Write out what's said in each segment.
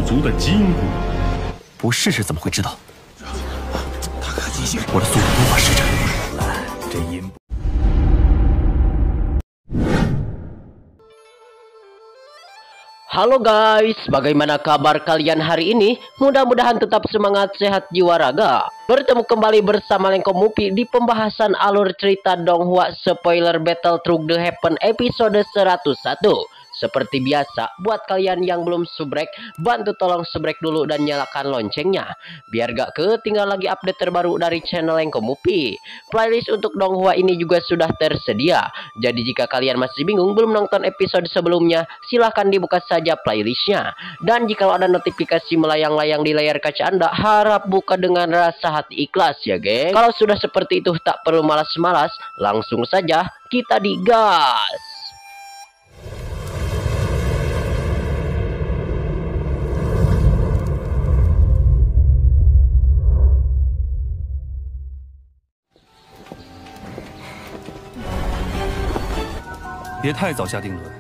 足的筋骨。不试试怎么会知道？我的速度无法施展。这阴。 Halo guys, bagaimana kabar kalian hari ini? Mudah-mudahan tetap semangat, sehat jiwa raga. Bertemu kembali bersama Lengko Mupi di pembahasan alur cerita Donghua Spoiler Battle Through the Heaven episode 101. Seperti biasa, buat kalian yang belum subrek, bantu tolong subrek dulu dan nyalakan loncengnya, biar gak ketinggalan lagi update terbaru dari channel Lengko Mupi. Playlist untuk Donghua ini juga sudah tersedia, jadi jika kalian masih bingung belum nonton episode sebelumnya, silahkan dibuka saja playlistnya. Dan jika ada notifikasi melayang-layang di layar kaca Anda, harap buka dengan rasa hati ikhlas ya geng. Kalau sudah seperti itu tak perlu malas-malas, langsung saja kita digas.别太早下定论。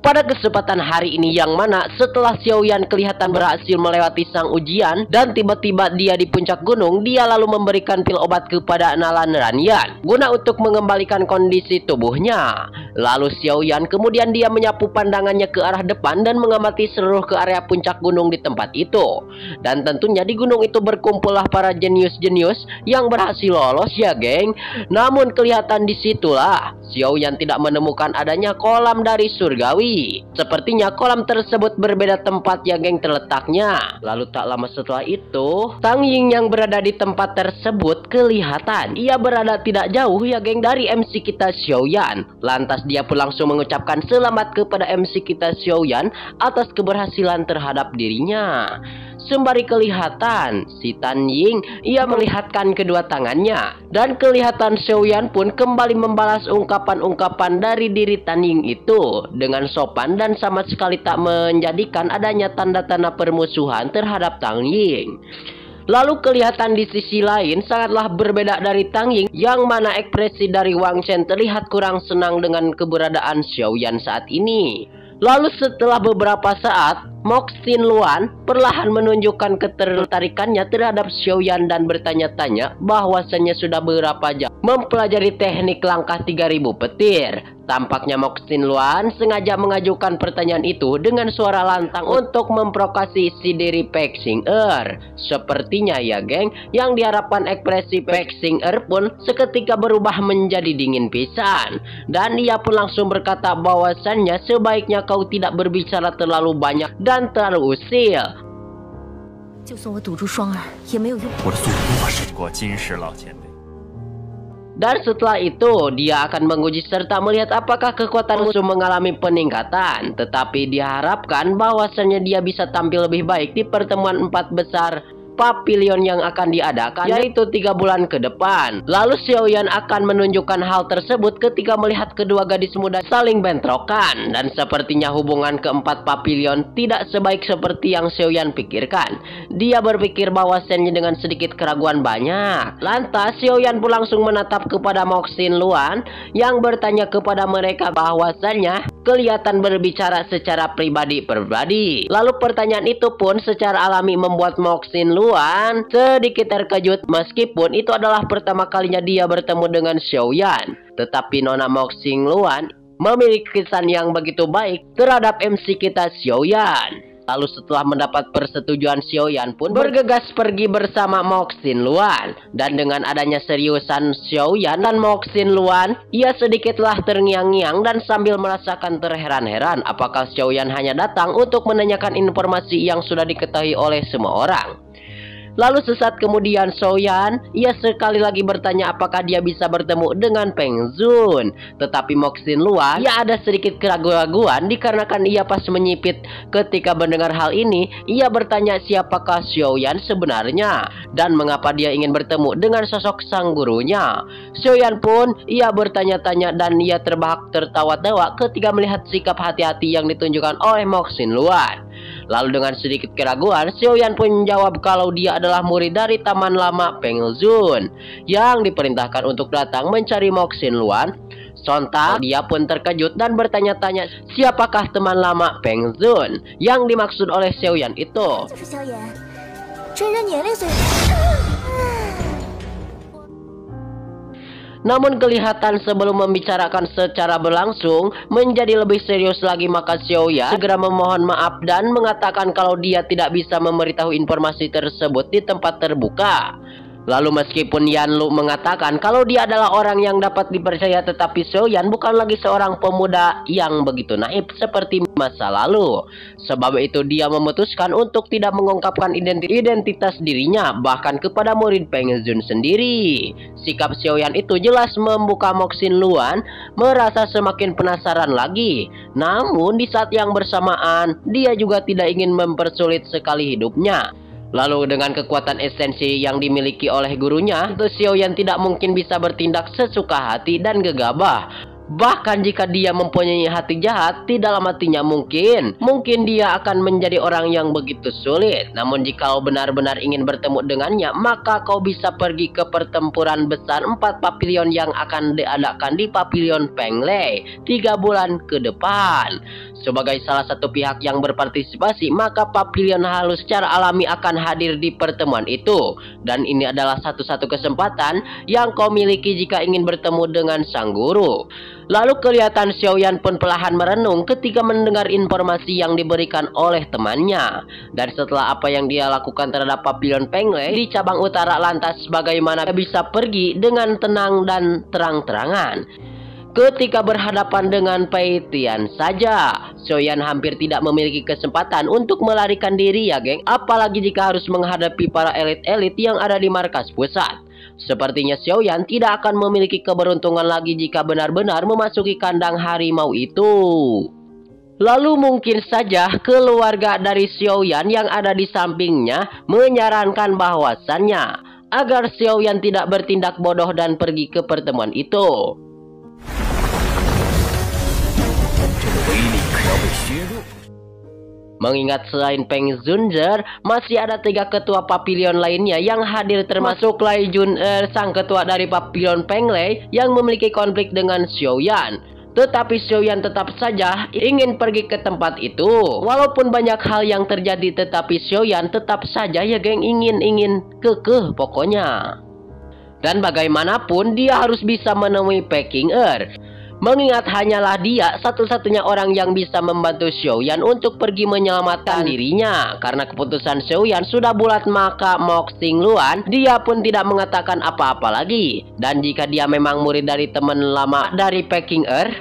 Pada kesempatan hari ini yang mana setelah Xiaoyan kelihatan berhasil melewati sang ujian dan tiba-tiba dia di puncak gunung, dia lalu memberikan pil obat kepada Nalan Ranyan guna untuk mengembalikan kondisi tubuhnya. Lalu Xiaoyan kemudian dia menyapu pandangannya ke arah depan dan mengamati seluruh ke area puncak gunung di tempat itu. Dan tentunya di gunung itu berkumpullah para jenius-jenius yang berhasil lolos ya geng. Namun kelihatan disitulah Xiaoyan tidak menemukan adanya kolam dari surgawi. Sepertinya kolam tersebut berbeda tempat ya geng terletaknya. Lalu tak lama setelah itu, Tang Ying yang berada di tempat tersebut kelihatan ia berada tidak jauh ya geng dari MC kita Xiaoyan. Lantas dia pun langsung mengucapkan selamat kepada MC kita Xiaoyan atas keberhasilan terhadap dirinya. Sembari kelihatan si Tan Ying ia melihatkan kedua tangannya, dan kelihatan Xiaoyan pun kembali membalas ungkapan-ungkapan dari diri Tan Ying itu dengan sopan dan sama sekali tak menjadikan adanya tanda-tanda permusuhan terhadap Tang Ying. Lalu kelihatan di sisi lain sangatlah berbeda dari Tang Ying, yang mana ekspresi dari Wang Chen terlihat kurang senang dengan keberadaan Xiaoyan saat ini. Lalu setelah beberapa saat, Mok Xinluan perlahan menunjukkan ketertarikannya terhadap Xiaoyan dan bertanya-tanya bahwasannya sudah beberapa jam mempelajari teknik langkah 3000 petir. Tampaknya Mok Xinluan sengaja mengajukan pertanyaan itu dengan suara lantang untuk memprovokasi si diri Pek Xing-er. Sepertinya ya geng, yang diharapkan ekspresi Pek Xing-er pun seketika berubah menjadi dingin pisan. Dan ia pun langsung berkata bahwasannya sebaiknya kau tidak berbicara terlalu banyak dan terlalu usil. 就算我堵住双儿也没有用。我的速度无法胜过金石老前辈。 Dan setelah itu dia akan menguji serta melihat apakah kekuatan musuh mengalami peningkatan. Tetapi diharapkan bahwasannya dia bisa tampil lebih baik di pertemuan 4 besar Papilion yang akan diadakan, yaitu 3 bulan ke depan. Lalu Xiaoyan akan menunjukkan hal tersebut ketika melihat kedua gadis muda saling bentrokan. Dan sepertinya hubungan keempat Papilion tidak sebaik seperti yang Xiaoyan pikirkan. Dia berpikir bahwasannya dengan sedikit keraguan banyak. Lantas Xiaoyan pun langsung menatap kepada Mok Xinluan yang bertanya kepada mereka bahwasannya kelihatan berbicara secara pribadi-pribadi. Lalu pertanyaan itu pun secara alami membuat Mok Xinluan sedikit terkejut, meskipun itu adalah pertama kalinya dia bertemu dengan Xiaoyan. Tetapi Nona Mok Xinluan memiliki kesan yang begitu baik terhadap MC kita Xiaoyan. Lalu setelah mendapat persetujuan, Xiaoyan pun bergegas pergi bersama Mok Xinluan. Dan dengan adanya seriusan Xiaoyan dan Mok Xinluan, ia sedikitlah terngiang-ngiang dan sambil merasakan terheran-heran apakah Xiaoyan hanya datang untuk menanyakan informasi yang sudah diketahui oleh semua orang. Lalu sesaat kemudian Xiaoyan ia sekali lagi bertanya apakah dia bisa bertemu dengan Peng Zun. Tetapi Mok Xinluan ia ada sedikit keraguan dikarenakan ia pas menyipit ketika mendengar hal ini. Ia bertanya siapakah Xiaoyan sebenarnya dan mengapa dia ingin bertemu dengan sosok sang gurunya. Xiaoyan pun ia bertanya-tanya dan ia terbahak tertawa-tawa ketika melihat sikap hati-hati yang ditunjukkan oleh Mok Xinluan. Lalu dengan sedikit keraguan, Xiaoyan pun menjawab kalau dia adalah murid dari Taman Lama Peng Zun yang diperintahkan untuk datang mencari Mok Xinluan. Sontak dia pun terkejut dan bertanya-tanya siapakah teman lama Peng Zun yang dimaksud oleh Xiaoyan itu. 就是萧炎，真人年龄虽然。 Namun kelihatan sebelum membicarakan secara berlangsung menjadi lebih serius lagi, maka Xiaoyan segera memohon maaf dan mengatakan kalau dia tidak bisa memberitahu informasi tersebut di tempat terbuka. Lalu meskipun Yanlu mengatakan kalau dia adalah orang yang dapat dipercaya, tetapi Xiaoyan bukan lagi seorang pemuda yang begitu naif seperti masa lalu. Sebab itu dia memutuskan untuk tidak mengungkapkan identitas dirinya bahkan kepada murid Peng Zun sendiri. Sikap Xiaoyan itu jelas membuka Moxin Luan merasa semakin penasaran lagi. Namun di saat yang bersamaan dia juga tidak ingin mempersulit sekali hidupnya. Lalu dengan kekuatan esensi yang dimiliki oleh gurunya, Xiaoyan tidak mungkin bisa bertindak sesuka hati dan gegabah. Bahkan jika dia mempunyai hati jahat, di dalam hatinya mungkin dia akan menjadi orang yang begitu sulit. Namun jika kau benar-benar ingin bertemu dengannya, maka kau bisa pergi ke pertempuran besar 4 papilion yang akan diadakan di papilion Penglei 3 bulan ke depan. Sebagai salah satu pihak yang berpartisipasi, maka papilion halus secara alami akan hadir di pertemuan itu. Dan ini adalah satu-satu kesempatan yang kau miliki jika ingin bertemu dengan sang guru. Lalu kelihatan Xiaoyan pun perlahan merenung ketika mendengar informasi yang diberikan oleh temannya. Dan setelah apa yang dia lakukan terhadap papilion Penglei di cabang utara, lantas bagaimana bisa pergi dengan tenang dan terang-terangan. Ketika berhadapan dengan Pei Tian saja, Xiaoyan hampir tidak memiliki kesempatan untuk melarikan diri ya geng. Apalagi jika harus menghadapi para elit-elit yang ada di markas pusat. Sepertinya Xiaoyan tidak akan memiliki keberuntungan lagi jika benar-benar memasuki kandang harimau itu. Lalu mungkin saja keluarga dari Xiaoyan yang ada di sampingnya menyarankan bahwasannya agar Xiaoyan tidak bertindak bodoh dan pergi ke pertemuan itu. Mengingat selain Peng Zunzer, masih ada 3 ketua papilion lainnya yang hadir, termasuk Lai Jun sang ketua dari papilion Penglei yang memiliki konflik dengan Xiaoyan. Tetapi Xiaoyan tetap saja ingin pergi ke tempat itu. Walaupun banyak hal yang terjadi, tetapi Xiaoyan tetap saja ya geng ingin kekeh pokoknya. Dan bagaimanapun dia harus bisa menemui Peking Er. Mengingat hanyalah dia satu-satunya orang yang bisa membantu Xiaoyan untuk pergi menyelamatkan dirinya. Karena keputusan Xiaoyan sudah bulat, maka Moxin Luan dia pun tidak mengatakan apa-apa lagi. Dan jika dia memang murid dari teman lama dari Peking Er,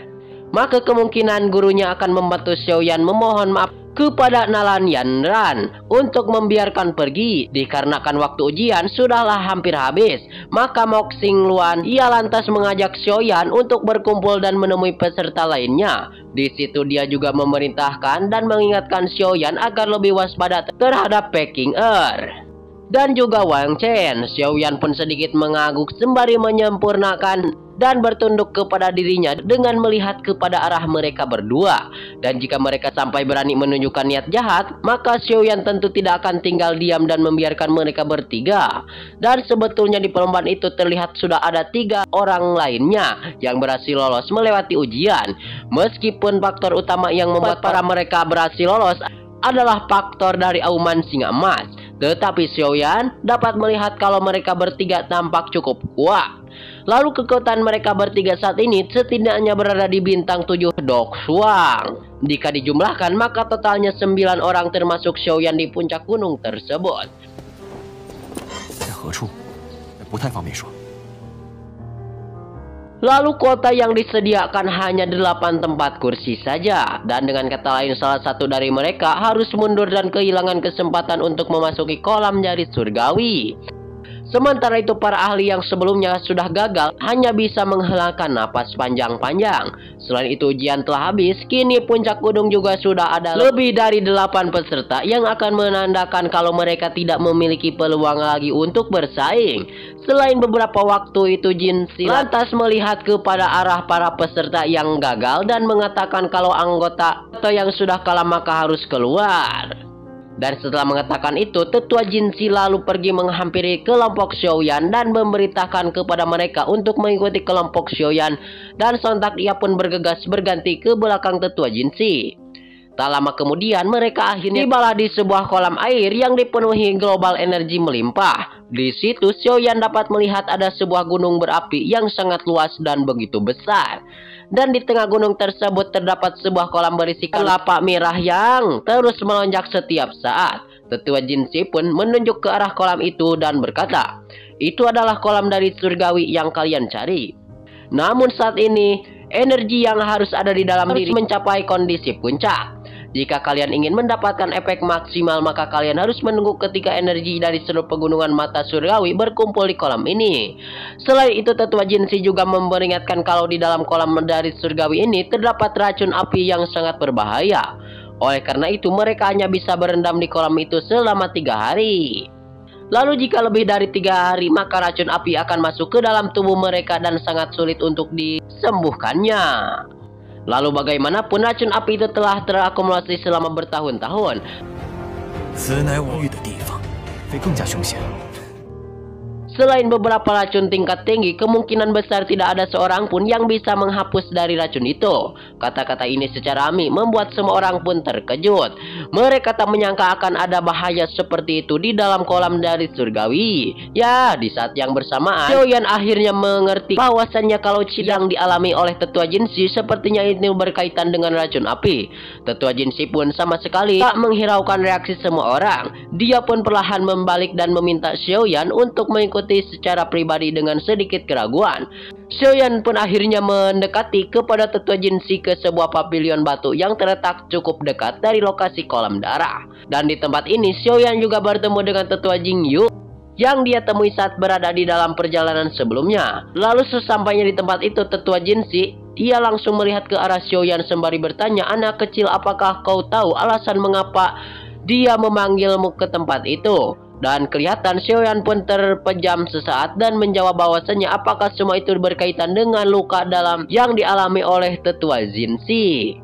maka kemungkinan gurunya akan membantu Xiaoyan memohon maaf kepada Nalan Yanran untuk membiarkan pergi. Dikarenakan waktu ujian sudahlah hampir habis, maka Moxin Luan ia lantas mengajak Xiaoyan untuk berkumpul dan menemui peserta lainnya. Di situ dia juga memerintahkan dan mengingatkan Xiaoyan agar lebih waspada terhadap Peking Er dan juga Wang Chen. Xiaoyan pun sedikit mengangguk sembari menyempurnakan dan bertunduk kepada dirinya dengan melihat kepada arah mereka berdua. Dan jika mereka sampai berani menunjukkan niat jahat, maka Xiaoyan tentu tidak akan tinggal diam dan membiarkan mereka bertiga. Dan sebetulnya di perlombaan itu terlihat sudah ada 3 orang lainnya yang berhasil lolos melewati ujian. Meskipun faktor utama yang membuat para mereka berhasil lolos adalah faktor dari auman singa emas, tetapi Xiaoyan dapat melihat kalau mereka bertiga tampak cukup kuat. Lalu kekuatan mereka bertiga saat ini setidaknya berada di bintang 7 Dok Suang. Jika dijumlahkan maka totalnya 9 orang termasuk Xiaoyan di puncak gunung tersebut. Lalu kota yang disediakan hanya 8 tempat kursi saja. Dan dengan kata lain salah satu dari mereka harus mundur dan kehilangan kesempatan untuk memasuki kolam jarit surgawi. Sementara itu para ahli yang sebelumnya sudah gagal hanya bisa menghelakan napas panjang-panjang. Selain itu ujian telah habis, kini puncak gunung juga sudah ada lebih dari 8 peserta yang akan menandakan kalau mereka tidak memiliki peluang lagi untuk bersaing. Selain beberapa waktu itu Jin Si lantas melihat kepada arah para peserta yang gagal dan mengatakan kalau anggota atau yang sudah kalah maka harus keluar. Dan setelah mengatakan itu, tetua Jinshi lalu pergi menghampiri kelompok Xiaoyan dan memberitakan kepada mereka untuk mengikuti kelompok Xiaoyan, dan sontak ia pun bergegas berganti ke belakang tetua Jinshi. Tak lama kemudian mereka akhirnya tibalah di sebuah kolam air yang dipenuhi global energi melimpah. Di situ Xiaoyan dapat melihat ada sebuah gunung berapi yang sangat luas dan begitu besar. Dan di tengah gunung tersebut terdapat sebuah kolam berisikan kelapa merah yang terus melonjak setiap saat. Tetua Jinshi pun menunjuk ke arah kolam itu dan berkata, "Itu adalah kolam dari surgawi yang kalian cari. Namun saat ini, energi yang harus ada di dalam diri mencapai kondisi puncak. Jika kalian ingin mendapatkan efek maksimal, maka kalian harus menunggu ketika energi dari seluruh pegunungan mata surgawi berkumpul di kolam ini." Selain itu, tetua Jinshi juga memperingatkan kalau di dalam kolam dari surgawi ini terdapat racun api yang sangat berbahaya. Oleh karena itu, mereka hanya bisa berendam di kolam itu selama 3 hari. Lalu jika lebih dari 3 hari, maka racun api akan masuk ke dalam tubuh mereka dan sangat sulit untuk disembuhkannya. Lalu bagaimanapun racun api itu telah terakumulasi selama bertahun-tahun. 此乃我遇的地方，会更加凶险。 Selain beberapa racun tingkat tinggi, kemungkinan besar tidak ada seorang pun yang bisa menghapus dari racun itu. Kata-kata ini secara amik membuat semua orang pun terkejut. Mereka tak menyangka akan ada bahaya seperti itu di dalam kolam dari surgawi. Ya, di saat yang bersamaan, Xiaoyan akhirnya mengerti bahwasannya kalau sidang dialami oleh tetua Jinshi sepertinya ini berkaitan dengan racun api. Tetua Jinshi pun sama sekali tak menghiraukan reaksi semua orang. Dia pun perlahan membalik dan meminta Xiaoyan untuk mengikuti secara pribadi dengan sedikit keraguan. Xiaoyan pun akhirnya mendekati kepada tetua Jinshi ke sebuah pavilion batu yang terletak cukup dekat dari lokasi kolam darah. Dan di tempat ini Xiaoyan juga bertemu dengan tetua Jingyu yang dia temui saat berada di dalam perjalanan sebelumnya. Lalu sesampainya di tempat itu tetua Jinshi, ia langsung melihat ke arah Xiaoyan sembari bertanya, "Anak kecil, apakah kau tahu alasan mengapa dia memanggilmu ke tempat itu?" Dan kelihatan Xiaoyan pun terpejam sesaat dan menjawab bahwasannya apakah semua itu berkaitan dengan luka dalam yang dialami oleh tetua Jinshi.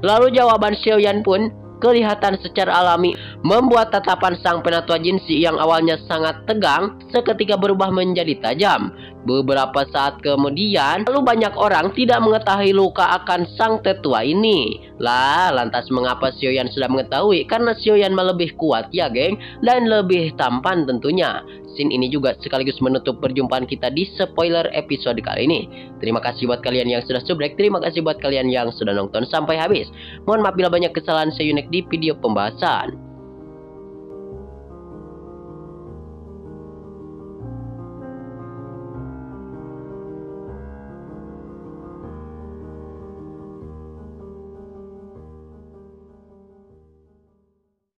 Lalu jawaban Xiaoyan pun kelihatan secara alami membuat tatapan sang penatua Jinshi yang awalnya sangat tegang seketika berubah menjadi tajam. Beberapa saat kemudian, lalu banyak orang tidak mengetahui luka akan sang tetua ini. Lah, lantas mengapa Xiaoyan sudah mengetahui? Karena Xiaoyan lebih kuat ya geng, dan lebih tampan tentunya. Scene ini juga sekaligus menutup perjumpaan kita di spoiler episode kali ini. Terima kasih buat kalian yang sudah subrek, terima kasih buat kalian yang sudah nonton sampai habis. Mohon maaf bila banyak kesalahan, see you next di video pembahasan.